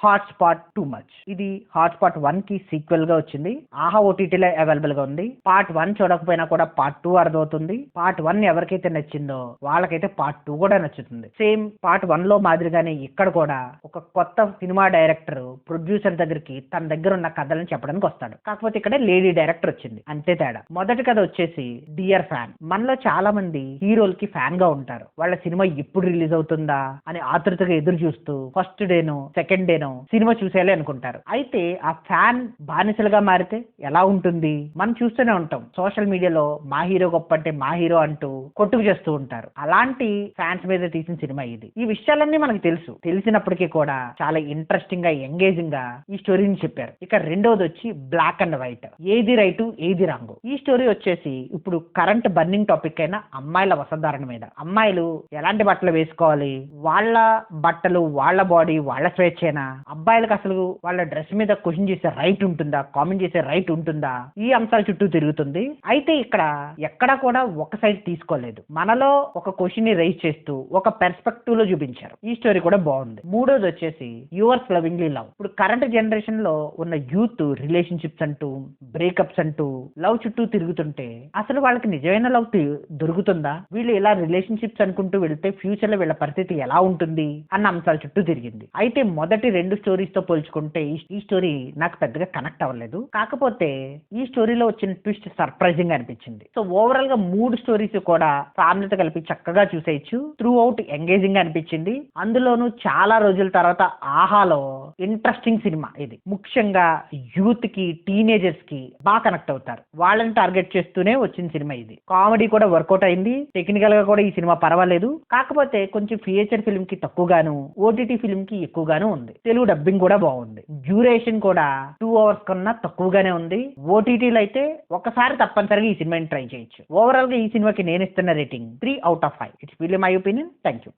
Hotspot too much. ఇది hotspot 1 కి sequel గా వచ్చింది. ఆహా ఓటీటీలో అవైలబుల్ గా ఉంది. పార్ట్ 1 చూడకపోయినా కూడా పార్ట్ 2 అర్థమవుతుంది. పార్ట్ 1 ఎవరికైతే నచ్చిందో వాళ్ళకైతే పార్ట్ 2 కూడా నచ్చుతుంది. సేమ్ పార్ట్ 1 లో మాదిరిగానే ఇక్కడ కూడా ఒక కొత్త సినిమా డైరెక్టర్ ప్రొడ్యూసర్ దగ్గరికి తన దగ్గర ఉన్న కథలను చెప్పడానికి వస్తాడు. కాకపోతే ఇక్కడ లేడీ డైరెక్టర్ వచ్చింది, అంతే తేడా. మొదటి కథ వచ్చేసి డియర్ ఫ్యాన్. మనలో చాలా మంది హీరోలకి ఫ్యాన్ గా ఉంటారు. వాళ్ళ సినిమా ఎప్పుడు రిలీజ్ అవుతుందా అని ఆతృతగా ఎదురు చూస్తూ ఫస్ట్ డేనో సెకండ్ డేనో సినిమా చూసేయాలి అనుకుంటారు. అయితే ఆ ఫ్యాన్ బానిసలుగా మారితే ఎలా ఉంటుంది? మనం చూస్తూనే ఉంటాం సోషల్ మీడియాలో మా హీరో గొప్ప అంటే మా హీరో అంటూ కొట్టుకు చేస్తూ ఉంటారు. అలాంటి ఫ్యాన్స్ మీద తీసిన సినిమా ఇది. ఈ విషయాలన్నీ మనకు తెలిసినప్పటికీ కూడా చాలా ఇంట్రెస్టింగ్ గా ఎంగేజింగ్ గా ఈ స్టోరీని చెప్పారు. ఇక రెండోది వచ్చి బ్లాక్ అండ్ వైట్, ఏది రైట్ ఏది రాంగ్. ఈ స్టోరీ వచ్చేసి ఇప్పుడు కరెంట్ బర్నింగ్ టాపిక్ అయిన అమ్మాయిల వస్త్రధారణ మీద. అమ్మాయిలు ఎలాంటి బట్టలు వేసుకోవాలి, వాళ్ళ బట్టలు వాళ్ళ బాడీ వాళ్ళ స్వేచ్ఛేనా, అబ్బాయిలకు అసలు వాళ్ళ డ్రెస్ మీద క్వశ్చన్ చేసే రైట్ ఉంటుందా, కామెంట్ చేసే రైట్ ఉంటుందా, ఈ అంశాల చుట్టూ తిరుగుతుంది. అయితే ఇక్కడ ఎక్కడా కూడా ఒక సైడ్ తీసుకోలేదు. మనలో ఒక క్వశ్చన్ ని రైజ్ చేస్తూ ఒక పెర్స్పెక్టివ్ లో చూపించారు. ఈ స్టోరీ కూడా బాగుంది. మూడోది వచ్చేసి యువర్స్ లవింగ్లీ లవ్. ఇప్పుడు కరెంట్ జనరేషన్ లో ఉన్న యూత్ రిలేషన్షిప్స్ అంటూ బ్రేకప్స్ అంటూ లవ్ చుట్టూ తిరుగుతుంటే అసలు వాళ్ళకి నిజమైన లవ్ దొరుకుతుందా, వీళ్ళు ఇలా రిలేషన్షిప్స్ అనుకుంటూ వెళ్తే ఫ్యూచర్ లో వీళ్ళ పరిస్థితి ఎలా ఉంటుంది అన్న అంశాల చుట్టూ తిరిగింది. అయితే మొదటి 2 స్టోరీస్ తో పోల్చుకుంటే ఈ స్టోరీ నాకు పెద్దగా కనెక్ట్ అవ్వలేదు. కాకపోతే ఈ స్టోరీలో వచ్చిన ట్విస్ట్ సర్ప్రైజింగ్ అనిపించింది. సో ఓవరాల్ గా 3 స్టోరీస్ కూడా ఫ్యామిలీతో కలిపి చక్కగా చూసేయచ్చు. త్రూ అవుట్ ఎంగేజింగ్ అనిపించింది. అందులోనూ చాలా రోజుల తర్వాత ఆహాలో ఇంట్రెస్టింగ్ సినిమా ఇది. ముఖ్యంగా యూత్ కి టీనేజర్స్ కి బాగా కనెక్ట్ అవుతారు. వాళ్ళని టార్గెట్ చేస్తూనే వచ్చిన సినిమా ఇది. కామెడీ కూడా వర్కౌట్ అయింది. టెక్నికల్ గా కూడా ఈ సినిమా పర్వాలేదు. కాకపోతే కొంచెం ఫీచర్ ఫిల్మ్ కి తక్కువగాను ఓటీటీ ఫిల్మ్ కి ఎక్కువగాను ఉంది. తెలుగు డబ్బింగ్ కూడా బాగుంది. డ్యూరేషన్ కూడా 2 hours కన్నా తక్కువగానే ఉంది. ఓటీటీలో అయితే ఒకసారి తప్పనిసరిగా ఈ సినిమాని ట్రై చేయొచ్చు. ఓవరాల్ గా ఈ సినిమాకి నేను ఇస్తున్న rating 3 out of 5. It's really my opinion. Thank you.